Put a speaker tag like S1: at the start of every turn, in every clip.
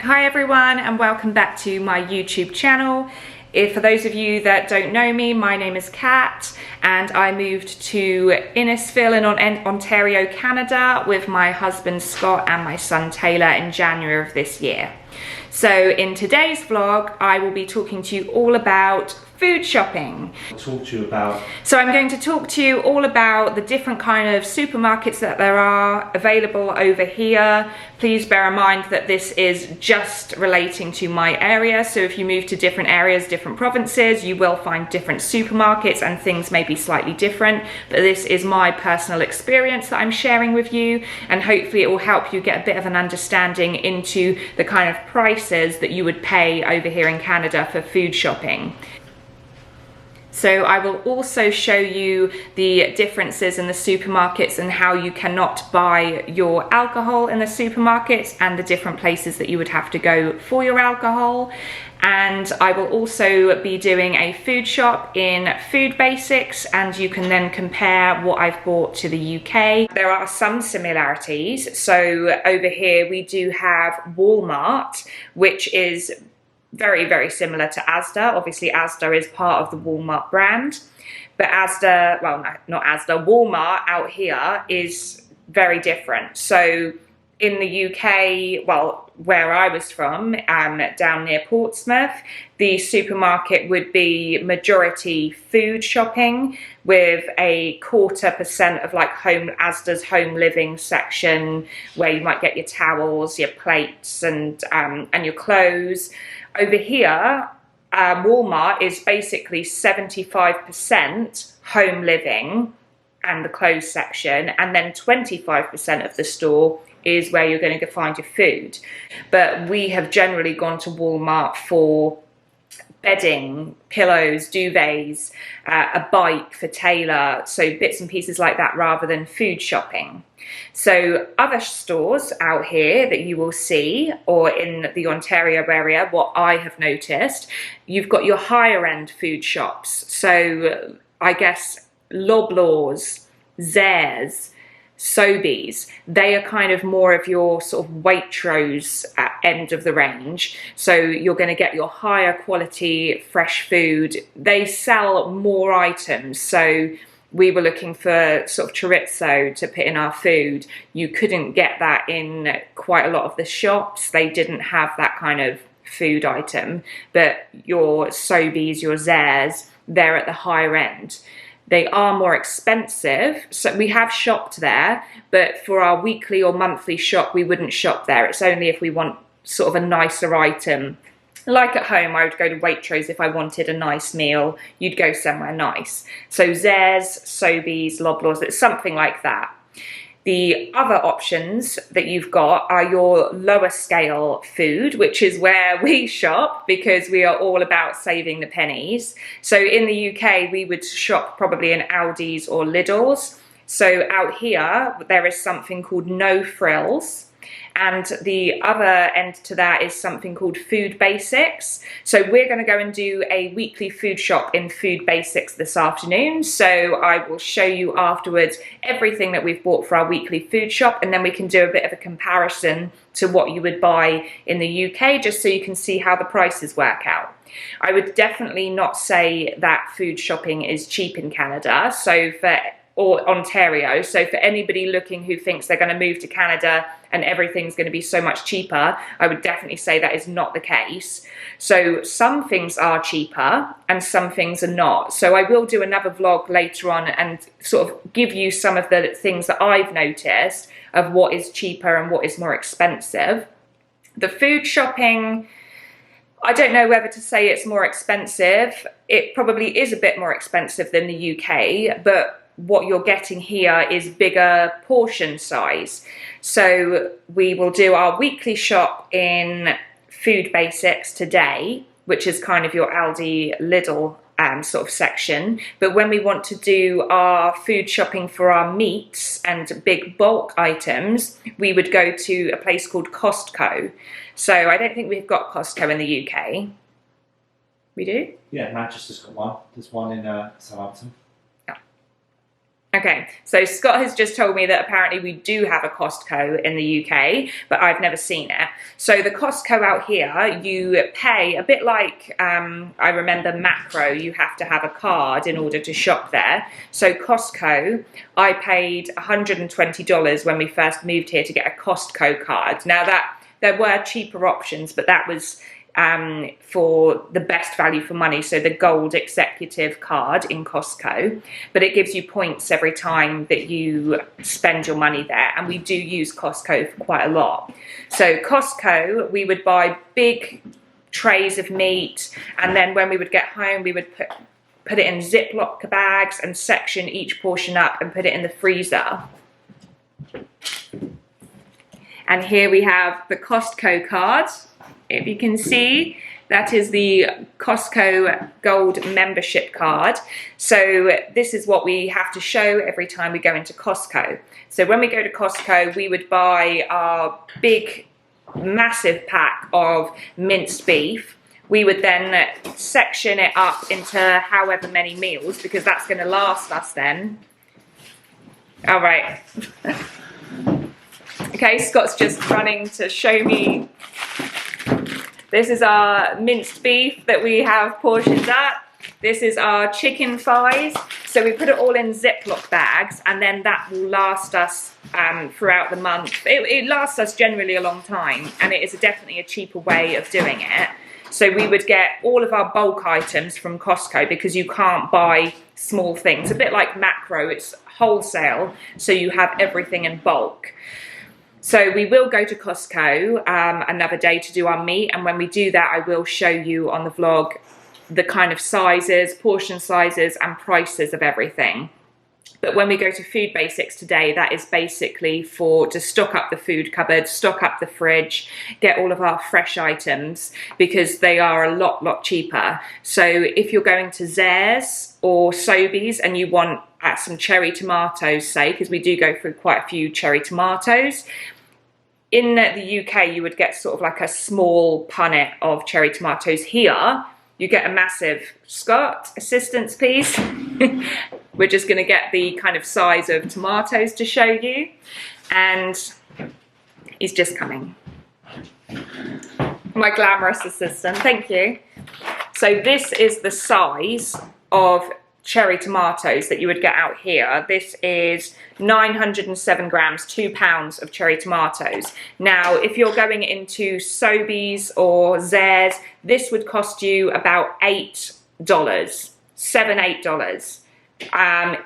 S1: Hi everyone, and welcome back to my YouTube channel. For those of you that don't know me, my name is Kat and I moved to Innisfil in Ontario, Canada with my husband Scott and my son Taylor in January of this year. So in today's vlog, I will be talking to you all about food shopping. So I'm going to talk to you all about the different kind of supermarkets that there are available over here. Please bear in mind that this is just relating to my area. So if you move to different areas, different provinces, you will find different supermarkets and things may be slightly different. But this is my personal experience that I'm sharing with you, and hopefully it will help you get a bit of an understanding into the kind of prices that you would pay over here in Canada for food shopping. So I will also show you the differences in the supermarkets and how you cannot buy your alcohol in the supermarkets and the different places that you would have to go for your alcohol. And I will also be doing a food shop in Food Basics, and you can then compare what I've bought to the UK. There are some similarities. So over here we do have Walmart, which is very, very similar to Asda. Obviously, Asda is part of the Walmart brand, but Asda, well, no, not Asda, Walmart out here is very different. So in the UK, well, where I was from, down near Portsmouth, the supermarket would be majority food shopping with a 0.25% of like Asda's home living section, where you might get your towels, your plates, and your clothes. Over here, Walmart is basically 75% home living and the clothes section, and then 25% of the store is where you're going to find your food. But we have generally gone to Walmart for bedding, pillows, duvets, a bike for Taylor, so bits and pieces like that rather than food shopping. So other stores out here that you will see, or in the Ontario area, what I have noticed, you've got your higher end food shops. So I guess Loblaws, Zehrs, Sobeys, they are kind of more of your sort of Waitrose end of the range. So you're going to get your higher quality fresh food. They sell more items. So we were looking for sort of chorizo to put in our food. You couldn't get that in quite a lot of the shops. They didn't have that kind of food item. But your Sobeys, your Zehrs, they're at the higher end. They are more expensive, so we have shopped there, but for our weekly or monthly shop, we wouldn't shop there. It's only if we want sort of a nicer item. Like at home, I would go to Waitrose if I wanted a nice meal. You'd go somewhere nice. So Zehrs, Sobeys, Loblaws, it's something like that. The other options that you've got are your lower scale food, which is where we shop because we are all about saving the pennies. So in the UK, we would shop probably in Aldi's or Lidl's. So out here, there is something called No Frills. And the other end to that is something called Food Basics. So we're going to go and do a weekly food shop in Food Basics this afternoon. So I will show you afterwards everything that we've bought for our weekly food shop, and then we can do a bit of a comparison to what you would buy in the UK, just so you can see how the prices work out. I would definitely not say that food shopping is cheap in Canada. Or Ontario. So for anybody looking who thinks they're going to move to Canada and everything's going to be so much cheaper, I would definitely say that is not the case. So some things are cheaper and some things are not. So I will do another vlog later on and sort of give you some of the things that I've noticed of what is cheaper and what is more expensive. The food shopping, I don't know whether to say it's more expensive. It probably is a bit more expensive than the UK, but what you're getting here is bigger portion size. So we will do our weekly shop in Food Basics today, which is kind of your Aldi, Lidl sort of section. But when we want to do our food shopping for our meats and big bulk items, we would go to a place called Costco. So I don't think we've got Costco in the UK. We do?
S2: Yeah, Manchester's got one. There's one in Southampton.
S1: Okay, so Scott has just told me that apparently we do have a Costco in the UK, but I've never seen it. So the Costco out here, you pay a bit like, I remember Macro, you have to have a card in order to shop there. So Costco, I paid $120 when we first moved here to get a Costco card. Now there were cheaper options, but that was for the best value for money, so the gold executive card in Costco, but it gives you points every time that you spend your money there, and we do use Costco for quite a lot. So Costco, we would buy big trays of meat, and then when we would get home we would put it in Ziploc bags and section each portion up and put it in the freezer. And here we have the Costco card. If you can see, that is the Costco Gold membership card. So this is what we have to show every time we go into Costco. So when we go to Costco, we would buy our big, massive pack of minced beef. We would then section it up into however many meals, because that's going to last us then. All right. Okay, Scott's just running to show me. This is our minced beef that we have portioned up. This is our chicken thighs. So we put it all in Ziploc bags, and then that will last us throughout the month. It lasts us generally a long time, and it is definitely a cheaper way of doing it. So we would get all of our bulk items from Costco, because you can't buy small things. A bit like Macro, it's wholesale, so you have everything in bulk. So we will go to Costco another day to do our meat, and when we do that, I will show you on the vlog the kind of sizes, portion sizes and prices of everything. But when we go to Food Basics today, that is basically to stock up the food cupboard, stock up the fridge, get all of our fresh items, because they are a lot cheaper. So if you're going to Zehrs or Sobeys and you want some cherry tomatoes, say, because we do go through quite a few cherry tomatoes, in the UK, you would get sort of like a small punnet of cherry tomatoes. Here, you get a massive. Scott, assistance please. We're just going to get the kind of size of tomatoes to show you. And he's just coming. My glamorous assistant, thank you. So this is the size of cherry tomatoes that you would get out here. This is 907 grams, 2 pounds of cherry tomatoes. Now, if you're going into Sobeys or Zehrs, this would cost you about $8, $7–8.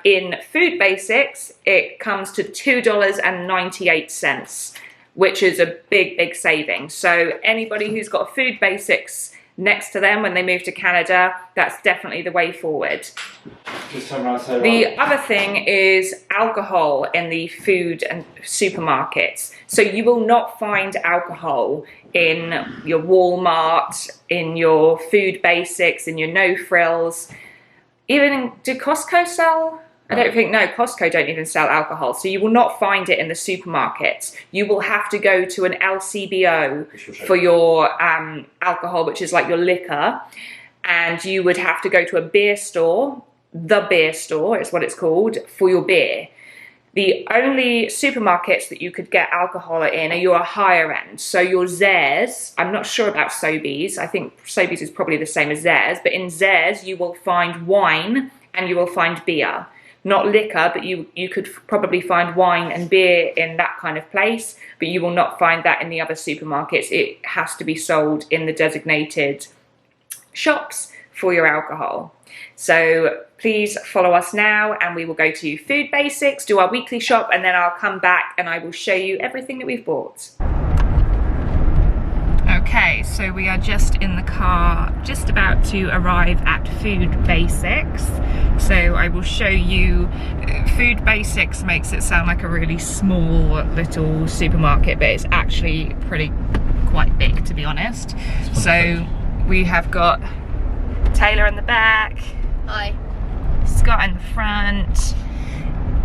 S1: In Food Basics, it comes to $2.98, which is a big saving. So anybody who's got Food Basics next to them when they move to Canada, that's definitely the way forward. The other thing is alcohol in the food and supermarkets. So you will not find alcohol in your Walmart, in your Food Basics, in your No Frills. Even do Costco sell? I don't think, no, Costco don't even sell alcohol. So you will not find it in the supermarkets. You will have to go to an LCBO for your alcohol, which is like your liquor. And you would have to go to a beer store, the beer store is what it's called, for your beer. The only supermarkets that you could get alcohol in are your higher end. So your Zehrs, I'm not sure about Sobeys. I think Sobeys is probably the same as Zehrs. But in Zehrs, you will find wine and you will find beer. Not liquor, but you could probably find wine and beer in that kind of place, but you will not find that in the other supermarkets. It has to be sold in the designated shops for your alcohol. So please follow us now, and we will go to Food Basics, do our weekly shop, and then I'll come back and I will show you everything that we've bought. Okay, so we are just in the car, just about to arrive at Food Basics. So I will show you. Food Basics makes it sound like a really small little supermarket, but it's actually quite big, to be honest. So we have got Taylor in the back.
S2: Hi.
S1: Scott in the front.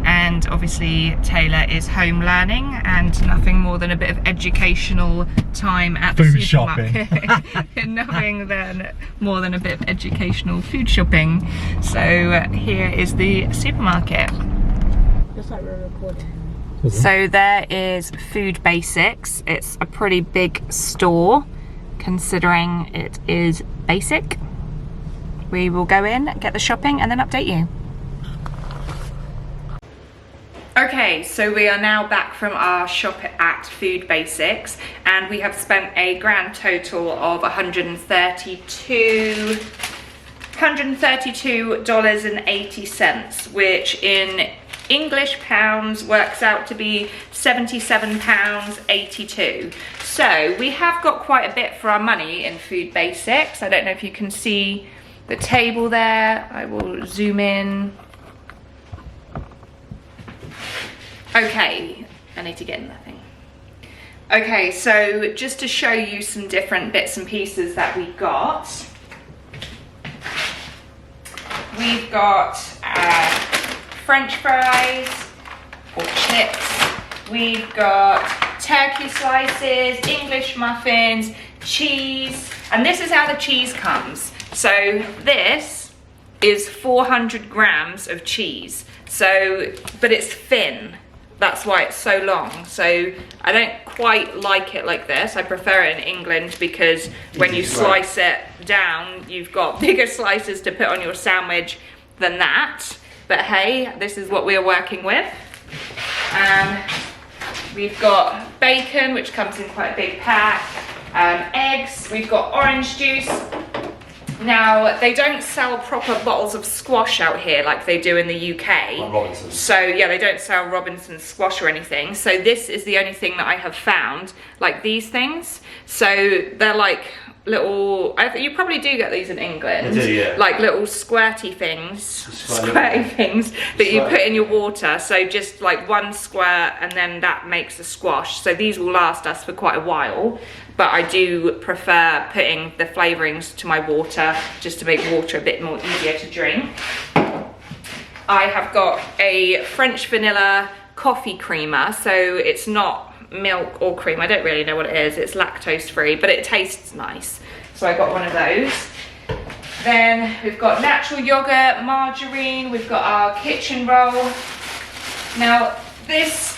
S1: And obviously Taylor is home learning, and nothing more than a bit of educational time at the supermarket. Nothing more than a bit of educational food shopping. So here is the supermarket.
S2: Looks like we're recording.
S1: So there is Food Basics. It's a pretty big store considering it is basic. We will go in, get the shopping and then update you. Okay, so we are now back from our shop at Food Basics and we have spent a grand total of $132.80, which in English pounds works out to be £77.82. So we have got quite a bit for our money in Food Basics. I don't know if you can see the table there. I will zoom in. Okay, I need to get in that thing. Okay, so just to show you some different bits and pieces that we got. We've got French fries or chips. We've got turkey slices, English muffins, cheese, and this is how the cheese comes. So this is 400 grams of cheese. So, but it's thin. That's why it's so long. So I don't quite like it like this. I prefer it in England because when you slice it down, you've got bigger slices to put on your sandwich than that. But hey, this is what we are working with. We've got bacon, which comes in quite a big pack. Eggs, we've got orange juice. Now, they don't sell proper bottles of squash out here like they do in the UK.
S3: Like Robinson's.
S1: So yeah, they don't sell Robinson's squash or anything. So this is the only thing that I have found, like these things. So they're like little, you probably do get these in England.
S3: I do, yeah.
S1: Like little squirty things, that you put in your water. So just like one squirt and then that makes a squash. So these will last us for quite a while. But I do prefer putting the flavourings to my water just to make water a bit more easier to drink. I have got a French vanilla coffee creamer, so it's not milk or cream. I don't really know what it is. It's lactose free, but it tastes nice. So I got one of those. Then we've got natural yogurt, margarine. We've got our kitchen roll. Now this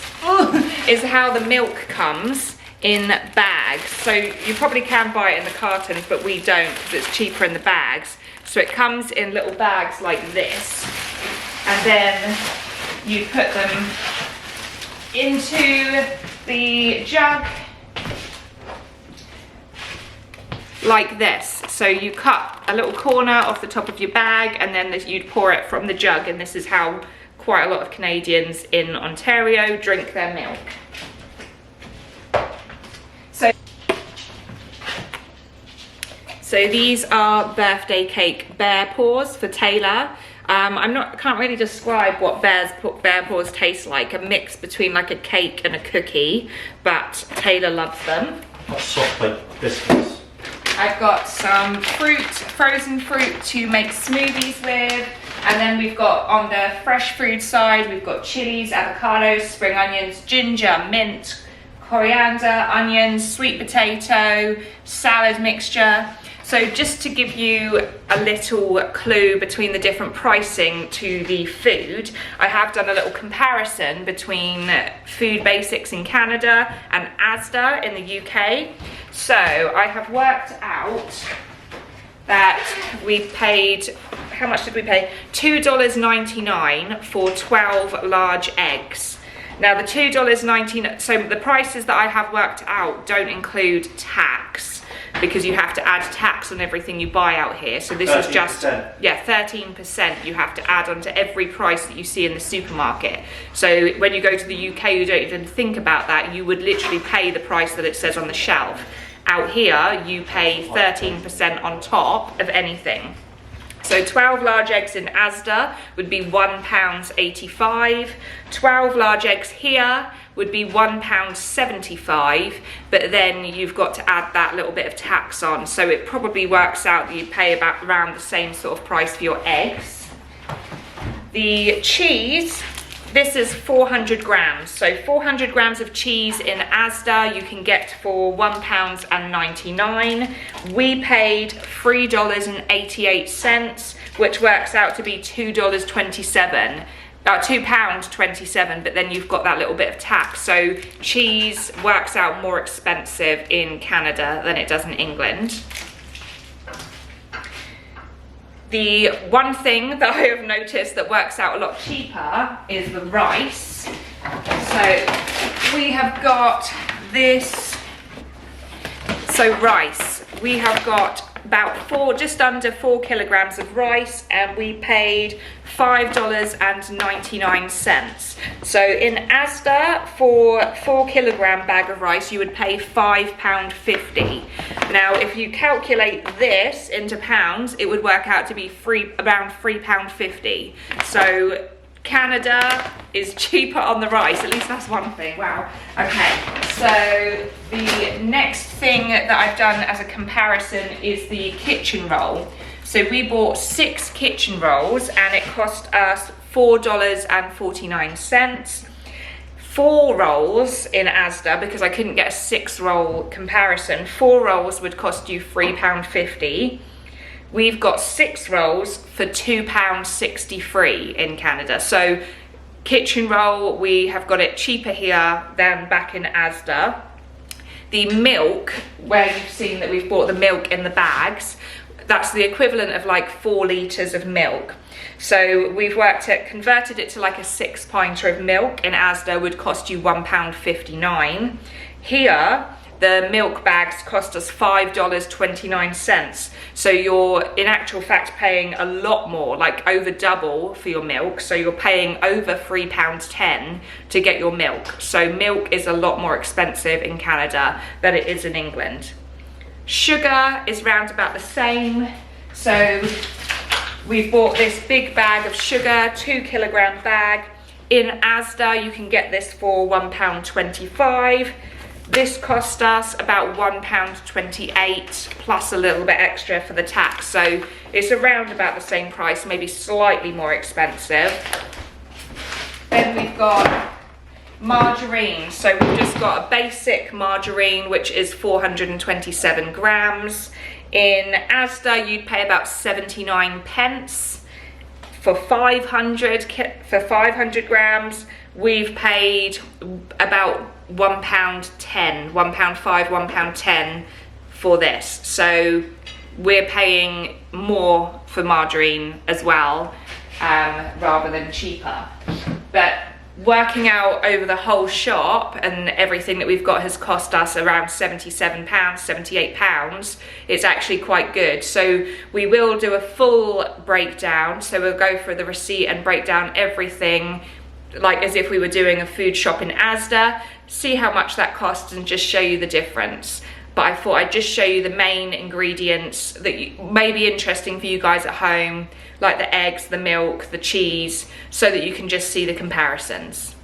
S1: is how the milk comes in bags. So you probably can buy it in the cartons, but we don't because it's cheaper in the bags. So it comes in little bags like this, and then you put them into the jug like this. So you cut a little corner off the top of your bag and then you'd pour it from the jug, and this is how quite a lot of Canadians in Ontario drink their milk. So these are birthday cake bear paws for Taylor. Can't really describe what bear paws taste like. A mix between like a cake and a cookie, but Taylor loves them.
S3: That's soft like biscuits.
S1: I've got some fruit, frozen fruit to make smoothies with. And then we've got on the fresh food side, we've got chilies, avocados, spring onions, ginger, mint, coriander, onions, sweet potato, salad mixture. So just to give you a little clue between the different pricing to the food, I have done a little comparison between Food Basics in Canada and Asda in the UK. So I have worked out that we paid, how much did we pay? $2.99 for 12 large eggs. Now the $2.99, so the prices that I have worked out don't include tax, because you have to add tax on everything you buy out here. So this 13%. Is just, yeah, 13% you have to add onto every price that you see in the supermarket. So when you go to the UK, you don't even think about that. You would literally pay the price that it says on the shelf. Out here, you pay 13% on top of anything. So 12 large eggs in Asda would be £1.85. 12 large eggs here would be £1.75, but then you've got to add that little bit of tax on. So it probably works out that you pay about around the same sort of price for your eggs. The cheese, this is 400 grams. So 400 grams of cheese in Asda you can get for £1.99. We paid $3.88, which works out to be $2.27. £2.27, but then you've got that little bit of tax. So cheese works out more expensive in Canada than it does in England. The one thing that I have noticed that works out a lot cheaper is the rice. So we have got this, so rice, we have got about just under 4 kilograms of rice, and we paid $5.99. So in Asda, for a 4 kilogram bag of rice, you would pay £5.50. Now, if you calculate this into pounds, it would work out to be around £3.50. So Canada is cheaper on the rice, at least that's one thing. Wow. Okay, so the next thing that I've done as a comparison is the kitchen roll. So we bought 6 kitchen rolls and it cost us $4.49. 4 rolls in Asda, because I couldn't get a 6 roll comparison, 4 rolls would cost you £3.50. We've got 6 rolls for £2.63 in Canada. So kitchen roll, we have got it cheaper here than back in Asda. The milk, where you've seen that we've bought the milk in the bags, that's the equivalent of like 4 litres of milk. So we've converted it to like a 6-pinter of milk in Asda would cost you £1.59. Here, the milk bags cost us $5.29. So you're in actual fact paying a lot more, like over double for your milk. So you're paying over £3.10 to get your milk. So milk is a lot more expensive in Canada than it is in England. Sugar is round about the same. So we've bought this big bag of sugar, 2 kilogram bag. In Asda, you can get this for £1.25. This cost us about £1.28 plus a little bit extra for the tax. So it's around about the same price, maybe slightly more expensive. Then we've got margarine. So we've just got a basic margarine, which is 427 grams. In Asda, you'd pay about 79 pence. For 500 grams, we've paid about £1.10, £1.10 for this. So we're paying more for margarine as well, rather than cheaper. But working out over the whole shop and everything that we've got has cost us around £77, £78. It's actually quite good. So we will do a full breakdown. So we'll go through the receipt and break down everything like as if we were doing a food shop in Asda, see how much that costs and just show you the difference. But I thought I'd just show you the main ingredients that may be interesting for you guys at home, like the eggs, the milk, the cheese, so that you can just see the comparisons.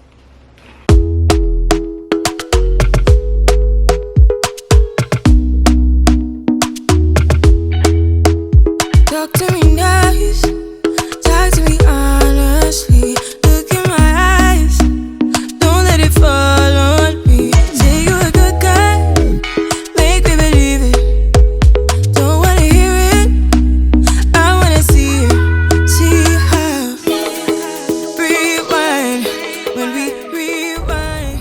S2: Talk to me nice, talk to me honestly. Look in my eyes, don't let it fall on me. Say you're a good guy, make me believe it. Don't wanna hear it, I wanna see it. See how rewind when we rewind.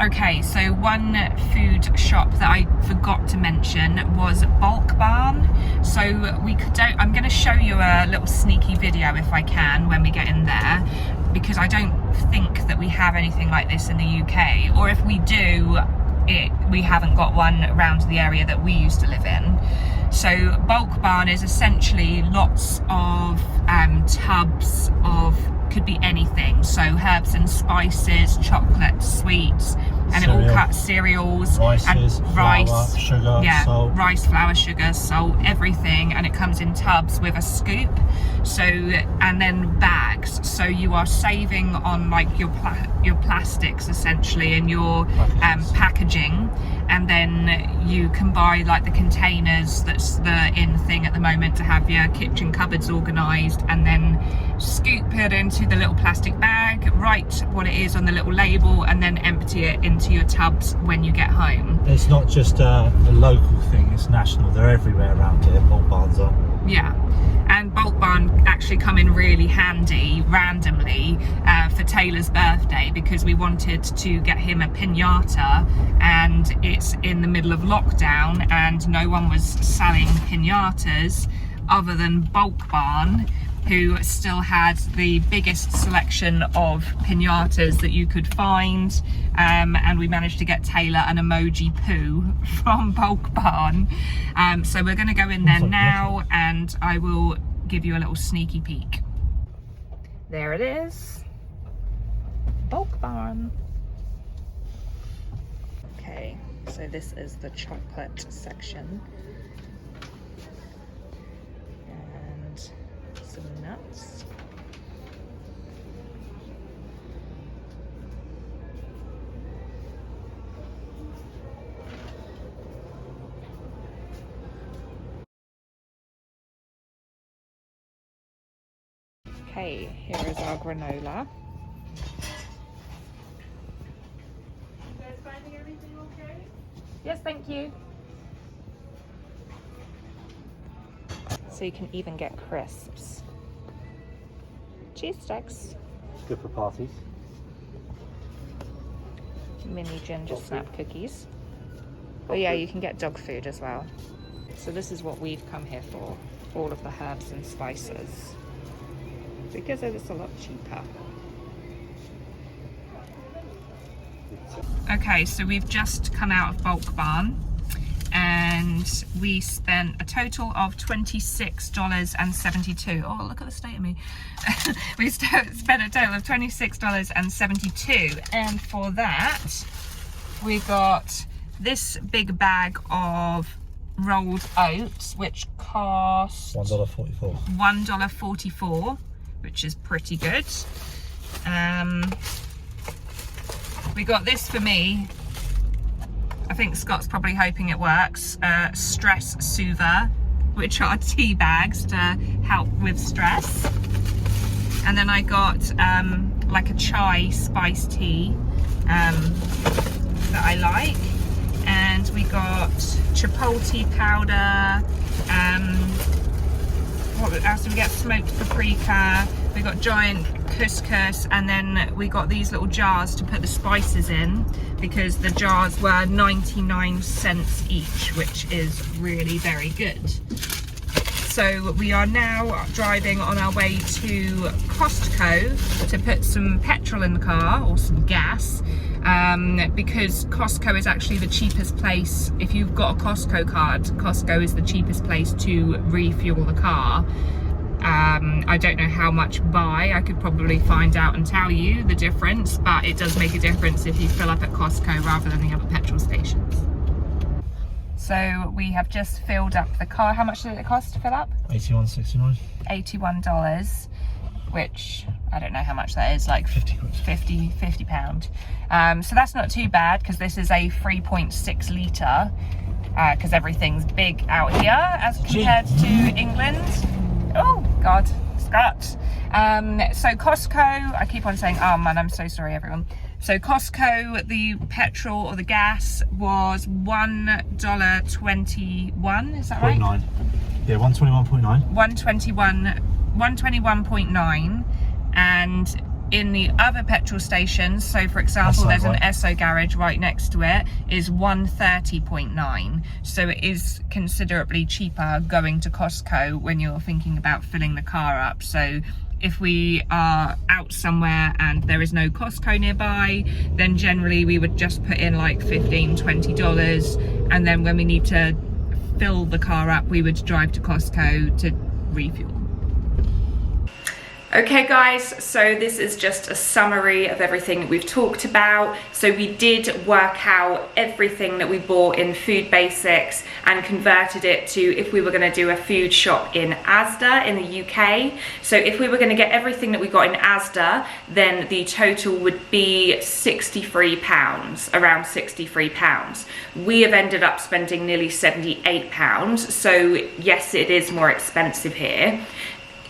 S1: Okay, so one food shop that I forgot to mention was Bulk Barn. So I'm going to show you a little sneaky video if I can when we get in there, because I don't think that we have anything like this in the UK, or if we do, we haven't got one around the area that we used to live in. So Bulk Barn is essentially lots of tubs of, could be anything, so herbs and spices, chocolate, sweets, and it all cuts cereals,
S3: rices,
S1: and rice,
S3: flour, sugar, salt.
S1: rice, flour, sugar, salt, everything, and it comes in tubs with a scoop. So, and then bags. So you are saving on like your plastics essentially, and your packaging, and then you can buy like the containers that's the in thing at the moment to have your kitchen cupboards organised, and then scoop it into the little plastic bag, write what it is on the little label, and then empty it into into your tubs when you get home.
S3: It's not just a local thing, it's national. They're everywhere around here, bulk barns are.
S1: Yeah, and bulk barn actually come in really handy randomly for Taylor's birthday, because we wanted to get him a piñata, and it's in the middle of lockdown and no one was selling piñatas other than Bulk Barn, who still had the biggest selection of piñatas that you could find, and we managed to get Taylor an emoji poo from Bulk Barn. So we're going to go in there now and I will give you a little sneaky peek. There it is, Bulk Barn. Okay, so this is the chocolate section. Some nuts. Okay, here is our granola. You guys finding everything okay? Yes, thank you. So you can even get crisps. Cheese sticks.
S3: Good for parties.
S1: Mini ginger snap cookies. Oh yeah, you can get dog food as well. So this is what we've come here for. All of the herbs and spices. Because it's a lot cheaper. Okay, so we've just come out of Bulk Barn. And we spent a total of $26.72. Oh, look at the state of me. We spent a total of $26.72, and for that we got this big bag of rolled oats, which cost
S3: $1.44.
S1: $1.44, which is pretty good. We got this for me. I think Scott's probably hoping it works. Stress Soother, which are tea bags to help with stress. And then I got like a chai spice tea that I like. And we got chipotle powder. What else did we get? Smoked paprika. We got giant couscous, and then we got these little jars to put the spices in, because the jars were 99 cents each, which is really very good. So we are now driving on our way to Costco to put some petrol in the car, or some gas, because Costco is actually the cheapest place. If you've got a Costco card, Costco is the cheapest place to refuel the car. I don't know how much by. I could probably find out and tell you the difference, but it does make a difference if you fill up at Costco rather than the other petrol stations. So we have just filled up the car. How much did it cost to fill up?
S3: $81.69.
S1: $81, which I don't know how much that is, like
S3: 50 quid.
S1: 50 pound. So that's not too bad, because this is a 3.6 litre, because everything's big out here as compared to England. Oh God, Scott. So Costco, I keep on saying oh man, I'm so sorry everyone. So Costco, the petrol or the gas was $1.21, is that right?
S3: 0.9. Yeah, 121.9.
S1: 121.9. And in the other petrol stations, so for example there's an Esso garage right next to it, is 130.9. So it is considerably cheaper going to Costco when you're thinking about filling the car up. So if we are out somewhere and there is no Costco nearby, then generally we would just put in like $15-20, and then when we need to fill the car up, we would drive to Costco to refuel. Okay guys, so this is just a summary of everything that we've talked about. So we did work out everything that we bought in Food Basics and converted it to if we were going to do a food shop in Asda in the UK. So if we were going to get everything that we got in Asda, then the total would be £63, around £63. We have ended up spending nearly £78. So yes, it is more expensive here.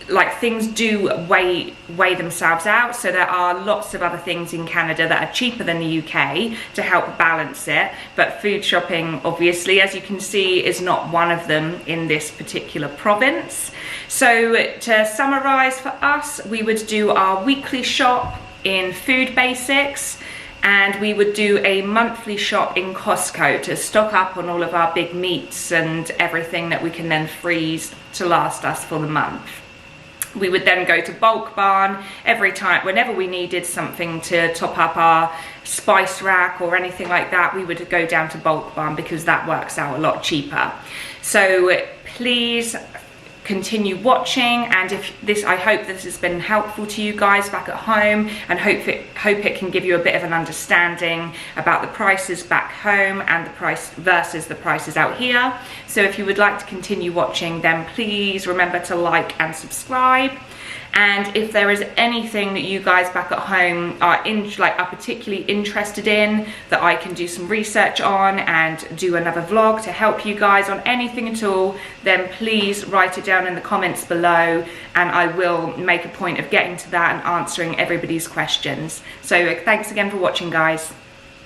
S1: like things do weigh themselves out, so there are lots of other things in Canada that are cheaper than the UK to help balance it, but food shopping, obviously, as you can see, is not one of them in this particular province. So to summarize, for us, we would do our weekly shop in Food Basics, and we would do a monthly shop in Costco to stock up on all of our big meats and everything that we can then freeze to last us for the month. We would then go to Bulk Barn every time, whenever we needed something to top up our spice rack or anything like that, we would go down to Bulk Barn because that works out a lot cheaper. So please continue watching, and I hope this has been helpful to you guys back at home, and hope it can give you a bit of an understanding about the prices back home and the price versus the prices out here. So if you would like to continue watching, then please remember to like and subscribe. And if there is anything that you guys back at home are particularly interested in, that I can do some research on and do another vlog to help you guys on anything at all, then please write it down in the comments below, and I will make a point of getting to that and answering everybody's questions. So thanks again for watching, guys.